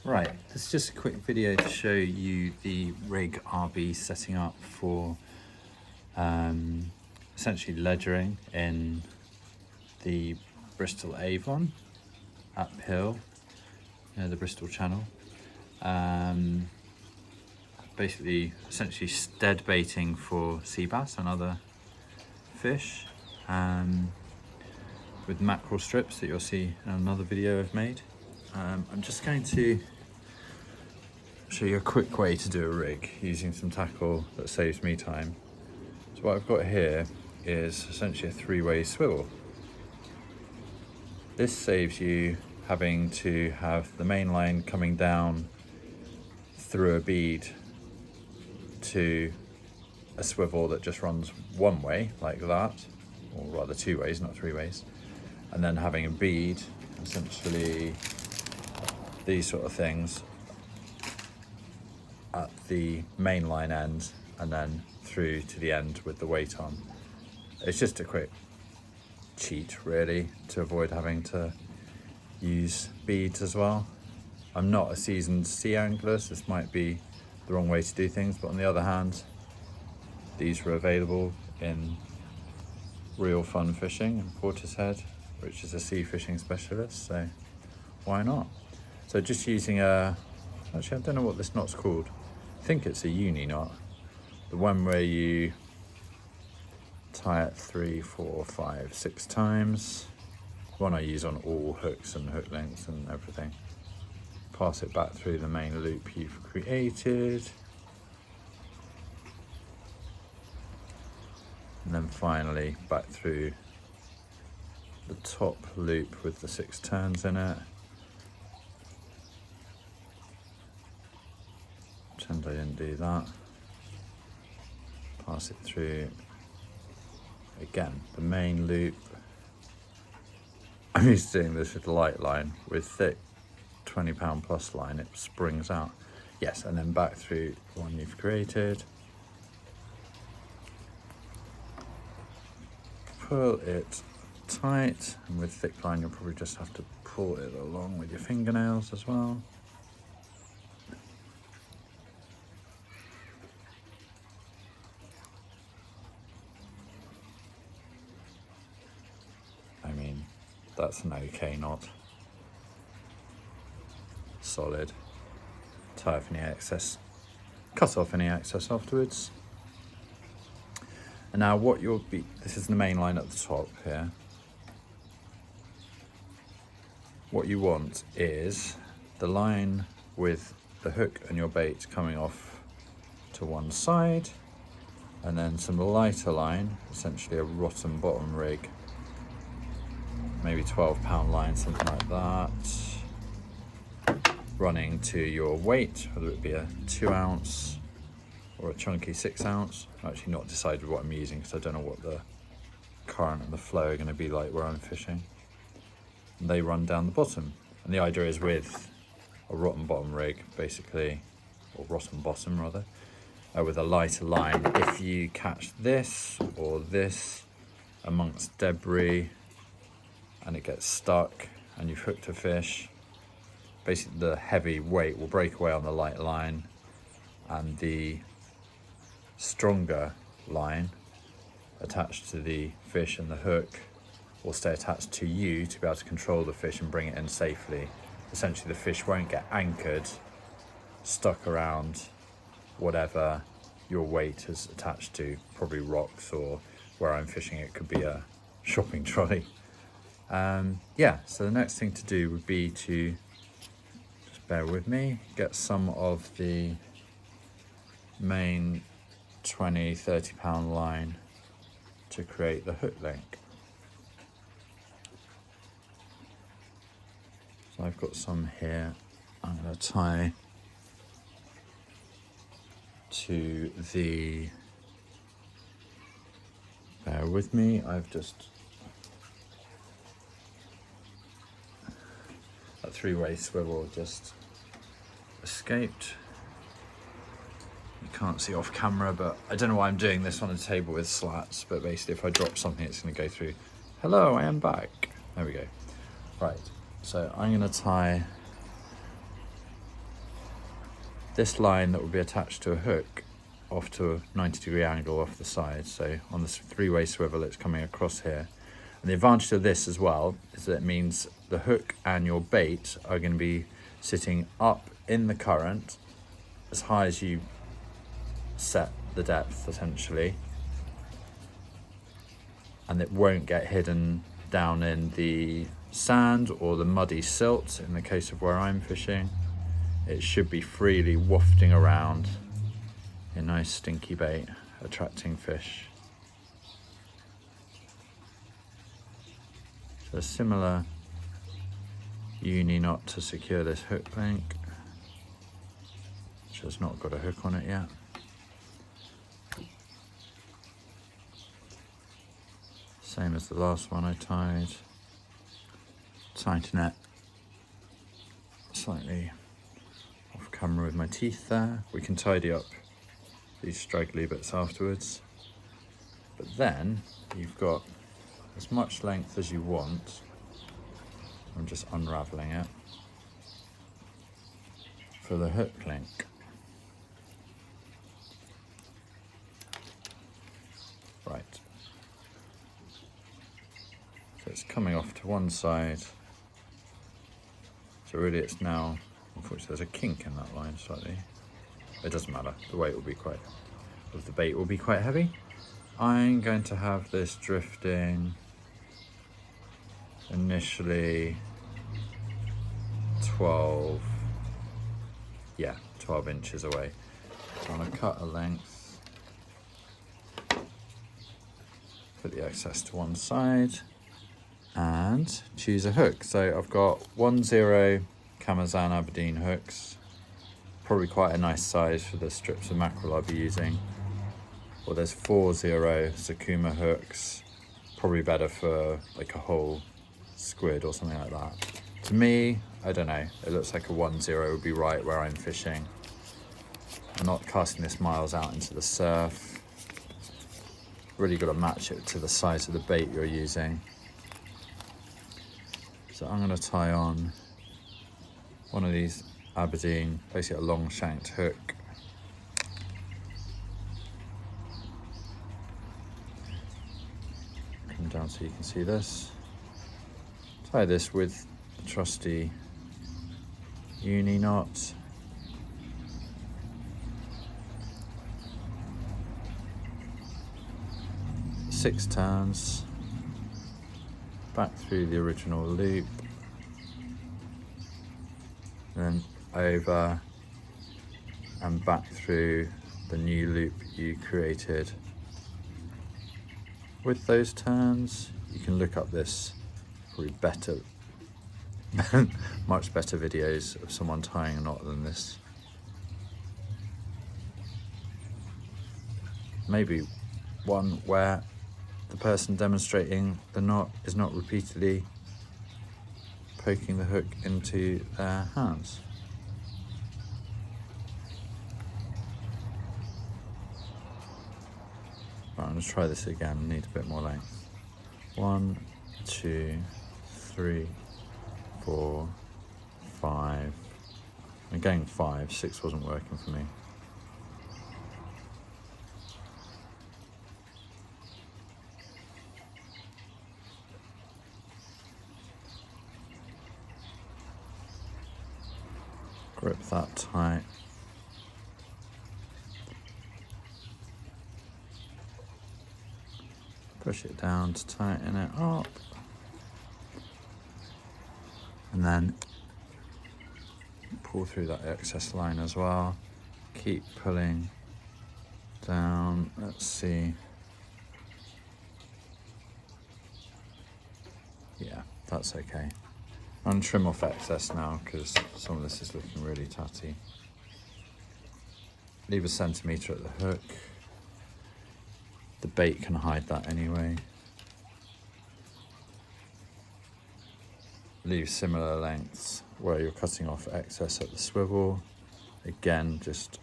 Right, this is just a quick video to show you the rig I'll be setting up for essentially ledgering in the Bristol Avon uphill, the Bristol Channel. Basically, essentially dead baiting for sea bass and other fish with mackerel strips that you'll see in another video I've made. I'm just going to show you a quick way to do a rig using some tackle that saves me time. So what I've got here is essentially a three-way swivel. This saves you having to have the main line coming down through a bead to a swivel that just runs one way like that, or rather two ways, not three ways, and then having a bead, essentially these sort of things at the main line end and then through to the end with the weight on. It's just a quick cheat really to avoid having to use beads as well. I'm not a seasoned sea angler, so this might be the wrong way to do things, but on the other hand, these were available in Real Fun Fishing in Portishead, which is a sea fishing specialist, so why not? So just using actually I don't know what this knot's called. I think it's a uni knot. The one where you tie it 3, 4, 5, 6 times. The one I use on all hooks and hook lengths and everything. Pass it back through the main loop you've created. And then finally back through the top loop with the 6 turns in it. Pretend I didn't do that. Pass it through again, the main loop. I'm used to doing this with light line. With thick 20-pound plus line, it springs out. Yes, and then back through the one you've created. Pull it tight, and with thick line you'll probably just have to pull it along with your fingernails as well. I mean, that's an okay knot. Solid. Tie off any excess, cut off any excess afterwards. And now what you'll be, this is the main line at the top here. What you want is the line with the hook and your bait coming off to one side, and then some lighter line, essentially a rotten bottom rig, maybe 12-pound line, something like that, running to your weight, whether it be a 2 ounce or a chunky 6 ounce. I've actually not decided what I'm using because I don't know what the current and the flow are going to be like where I'm fishing. And they run down the bottom. And the idea is with a rotten bottom rig, basically, or rotten bottom rather, with a lighter line, if you catch this or this amongst debris and it gets stuck and you've hooked a fish, basically the heavy weight will break away on the light line, and the stronger line attached to the fish and the hook will stay attached to you to be able to control the fish and bring it in safely. Essentially the fish won't get anchored, stuck around whatever your weight is attached to, probably rocks, or where I'm fishing it could be a shopping trolley. Yeah, so the next thing to do would be to, just bear with me, get some of the main 20-30-pound line to create the hook link. So I've got some here. I'm going to tie to the, bear with me, I've just, that three-way swivel just escaped. You can't see off camera, but I don't know why I'm doing this on a table with slats, but basically if I drop something it's going to go through. Hello, I am back. There we go. Right, so I'm going to tie this line that will be attached to a hook off to a 90-degree angle off the side. So on this three-way swivel, it's coming across here. And the advantage of this as well is that it means the hook and your bait are going to be sitting up in the current as high as you set the depth, essentially. And it won't get hidden down in the sand or the muddy silt in the case of where I'm fishing. It should be freely wafting around a nice stinky bait, attracting fish. So a similar uni knot to secure this hook link, which has not got a hook on it yet. Same as the last one I tied. Tighten it slightly off camera with my teeth there. We can tidy up these straggly bits afterwards. But then you've got as much length as you want. I'm just unraveling it for the hook link. Right. So it's coming off to one side. So really it's now, unfortunately there's a kink in that line slightly. It doesn't matter, the weight will be quite, of the bait will be quite heavy. I'm going to have this drifting initially 12 inches away. So I'm going to cut a length, put the excess to one side, and choose a hook. So I've got 1-0 Kamazan Aberdeen hooks, probably quite a nice size for the strips of mackerel I'll be using. Or there's 4-0 Sakuma hooks, probably better for like a whole squid or something like that. To me, I don't know, it looks like a 1-0 would be right where I'm fishing. I'm not casting this miles out into the surf. Really got to match it to the size of the bait you're using. So I'm going to tie on one of these Aberdeen, basically a long shanked hook. Come down so you can see this. Tie this with the trusty uni knot. Six turns back through the original loop, then over and back through the new loop you created. With those turns, you can look up this probably better, much better videos of someone tying a knot than this. Maybe one where the person demonstrating the knot is not repeatedly poking the hook into their hands. Right, I'm going to try this again, need a bit more length. 1, 2, 3, 4, 5. I'm going 5, 6 wasn't working for me. Grip that tight. Push it down to tighten it up. And then pull through that excess line as well. Keep pulling down. Let's see. Yeah, that's okay. And trim off excess now because some of this is looking really tatty. Leave a centimetre at the hook. The bait can hide that anyway. Leave similar lengths where you're cutting off excess at the swivel. Again, just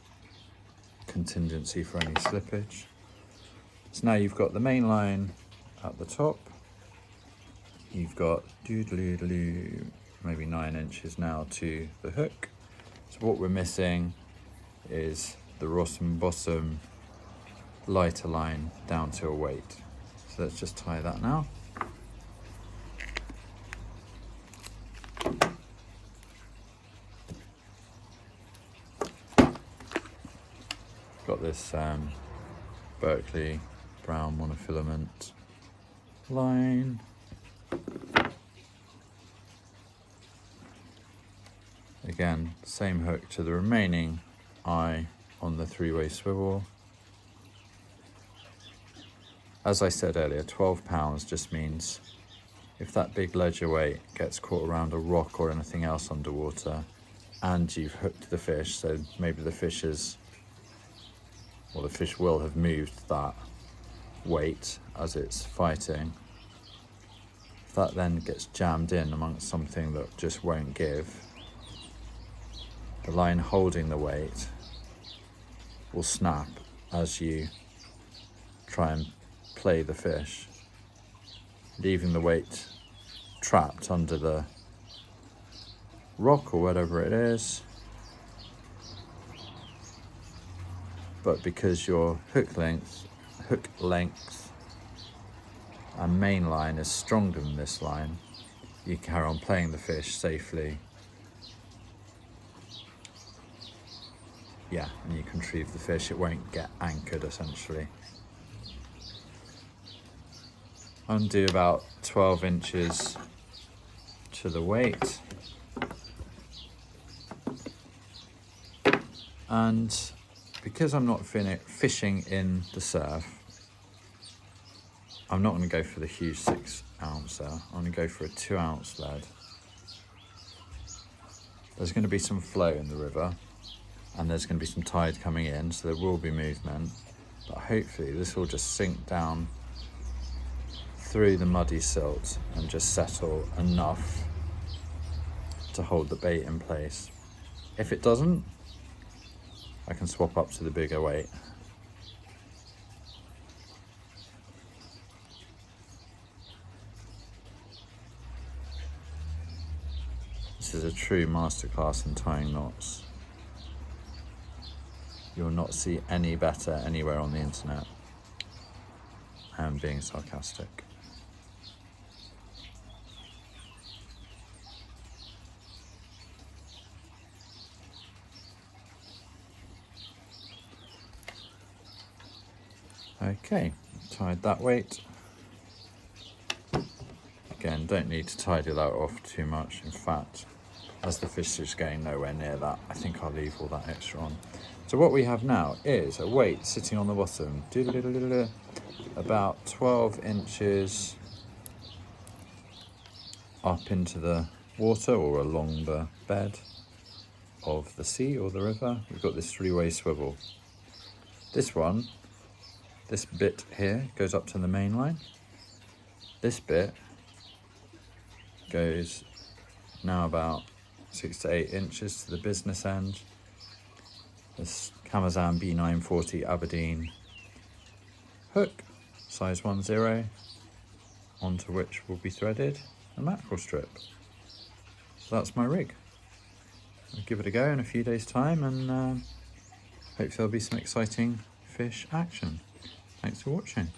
contingency for any slippage. So now you've got the main line at the top. You've got maybe 9 inches now to the hook. So what we're missing is the Rossum bottom lighter line down to a weight. So let's just tie that now. Got this Berkeley brown monofilament line. Again, same hook to the remaining eye on the three-way swivel. As I said earlier, 12 pounds just means if that big ledger weight gets caught around a rock or anything else underwater and you've hooked the fish, so maybe the fish will have moved that weight as it's fighting. If that then gets jammed in amongst something that just won't give, the line holding the weight will snap as you try and play the fish, leaving the weight trapped under the rock or whatever it is. But because your hook length and main line is stronger than this line, you can carry on playing the fish safely. Yeah, and you can retrieve the fish, it won't get anchored essentially. Undo about 12 inches to the weight. And because I'm not fishing in the surf, I'm not going to go for the huge 6 ouncer. I'm going to go for a 2 ounce lead. There's going to be some flow in the river and there's going to be some tide coming in, so there will be movement, but hopefully this will just sink down through the muddy silt and just settle enough to hold the bait in place. If it doesn't, I can swap up to the bigger weight. This is a true masterclass in tying knots. You'll not see any better anywhere on the internet. I am being sarcastic. Okay, tied that weight. Again, don't need to tidy that off too much. In fact, as the fish is going nowhere near that, I think I'll leave all that extra on. So what we have now is a weight sitting on the bottom, about 12 inches up into the water or along the bed of the sea or the river. We've got this three-way swivel. This bit here goes up to the main line. This bit goes now about 6 to 8 inches to the business end. This Camazan B940 Aberdeen hook, size 10, onto which will be threaded a mackerel strip. So that's my rig. I'll give it a go in a few days' time and hopefully there'll be some exciting fish action. Thanks for watching.